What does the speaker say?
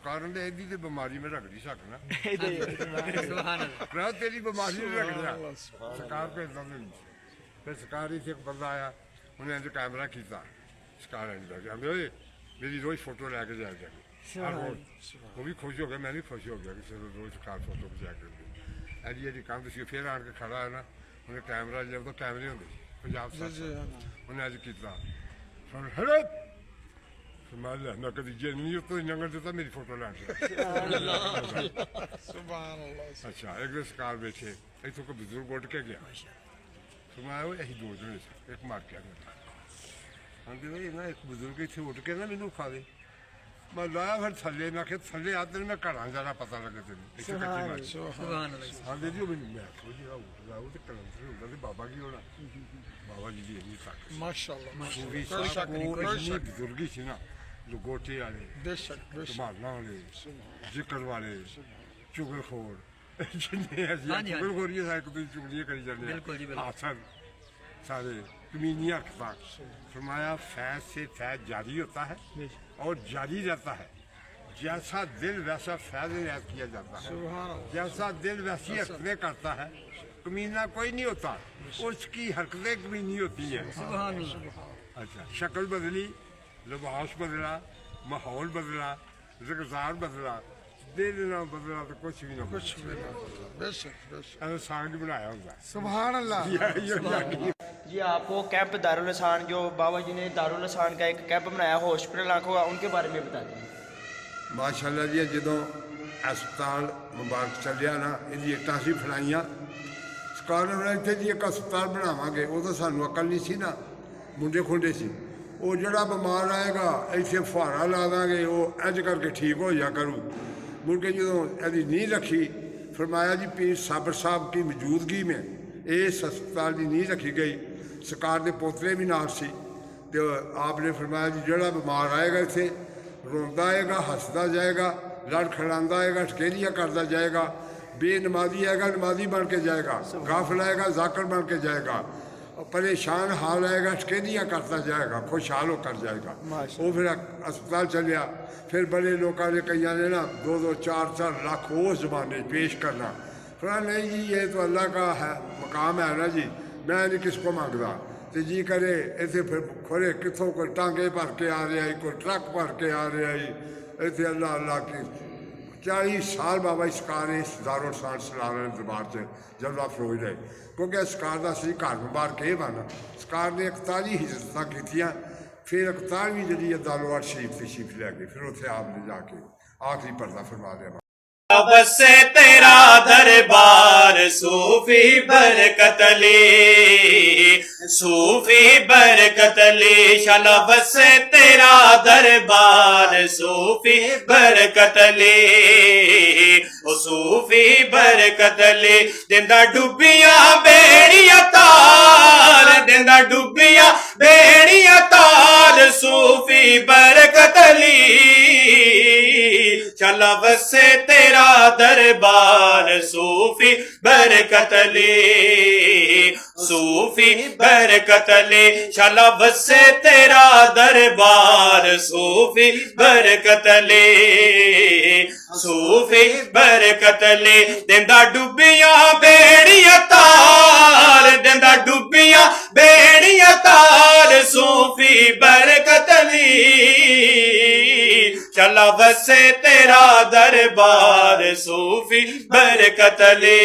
कारण तो एदी तो बीमारी में रख नहीं सकना तेरी बीमारी नहीं रख दिया सरकार को इतना फिर सरकार ही एक बंदा आया उन्हें अंदर कैमरा किया सरकार मेरी रोज फोटो लैके जाए वो भी खुश हो गया मैं भी खुश हो गया कि चलो रोज सरकार फोटो खिचा के एडी एडी कंध सी फिर आन के खड़ा है ना उन्हें कैमरा जब तो कैमरे होंगे पंजाब उन्हें अज किया मैं कभी जेल नहीं तो जंगल देता मेरी फोटो ला अच्छा एक सरकार बैठे इतों को बुजुर्ग उठ के गया मैं यही दो जने एक मार के आते भाई ना एक बुजुर्ग इतने उठ के ना मैनू खा दे मैं लाया फिर थले मैं आखिर थले आते मैं घर जाना पता लगे तेन आते जी मैनू मैं उठ तो कलंदर होंगे तो बाबा की होना बाबा जी की इन्नी ताकत बुजुर्गी सी ना लुगोटे वाले संभालना वाले जिक्र वाले चुगलखोर चुगलखोरी एक दूसरी चुगलियां करी जाने हासन सारे कमीनियां फरमाया फैज से फैज जारी होता है और जारी रहता है जैसा दिल वैसा फैज रियायत किया जाता है जैसा दिल वैसी हरकतें करता है कमीना कोई नहीं होता उसकी हरकतें कमीनी होती हैं अच्छा शक्ल बदली लिबास बदला माहौल बदला रगजार बदला दिल ना बदला तो कुछ भी ना सांग बनाया होगा सुभान अल्लाह जी आपको कैंप दारुल एहसान जो बाबा जी ने दारुल एहसान का एक कैंप बनाया हॉस्पिटल आंखों का उनके बारे में बता दें माशाअल्लाह जी जो अस्पताल मुबारक चलिया ना इहदी इट्टां सी फड़ाइयां सरकार ने इत्थे जी एक अस्पताल बनावांगे वो तो सानू अकल नहीं सी ना मुंडे खुंडे सी वो जड़ा बीमार आएगा इत्थे फुहारा ला देंगे वो इंज करके ठीक हो जा करूँ मुड़ के जो यदि नींह रखी फरमाया जी पीर साबर साहब की मौजूदगी में इस अस्पताल की नींह रखी गई सरकार के पोतरे भी नाल सी तो आपने फरमाया जी जड़ा बीमार आएगा इत्थे रोंदा आएगा हसदा जाएगा लड़ खड़ांदा आएगा ठकेरियाँ करता जाएगा बेनमाजी आएगा नमाजी बन के जाएगा गाफिल आएगा जाकर बन के जाएगा परेशान हाल आएगा ठकेरियाँ करता जाएगा खुशहाल होकर जाएगा वो फिर अस्पताल चलिया फिर बड़े लोगों ने कई ने ना 2-2 4-4 लाख उस जमाने पेश करना फिर नहीं जी ये तो अल्लाह का है मकाम है ना जी मैं नहीं किसको मांगता तो जी करे इतने फिर खोरे कितों कोई टांगे भर के आ रहा है कोई ट्रक भर के आ रहा है इतने अल्लाह अल्लाह की 40 साल बाबा सरकार इस दारुल एहसान सलाना दरबार से जलवा फरोज रहे क्योंकि सरकार का असली घर मुबारक ये बन सरकार ने 41 हिजरत की फिर 41वीं जी दारोवार शरीफ तशरीफ लै गई फिर उत्थे आपने जाके आखिरी पर्दा फरमा दिया बसे तेरा दरबार सूफी बरकतली शाला बसे तेरा दरबार सूफी बरकतली ओ सूफी बरकतली दिंदा डुबिया बेड़िया ताल दिंदा डुबिया बेड़िया ताल सूफी बरकतली शाला बसे तेरा दरबार सूफी बरकतली शाला बसे तेरा दरबार सूफी बरकतली दिंदा डुबिया बेड़िया ताल सूफी बरकतली चला बसे तेरा दरबार सूफी बरकतली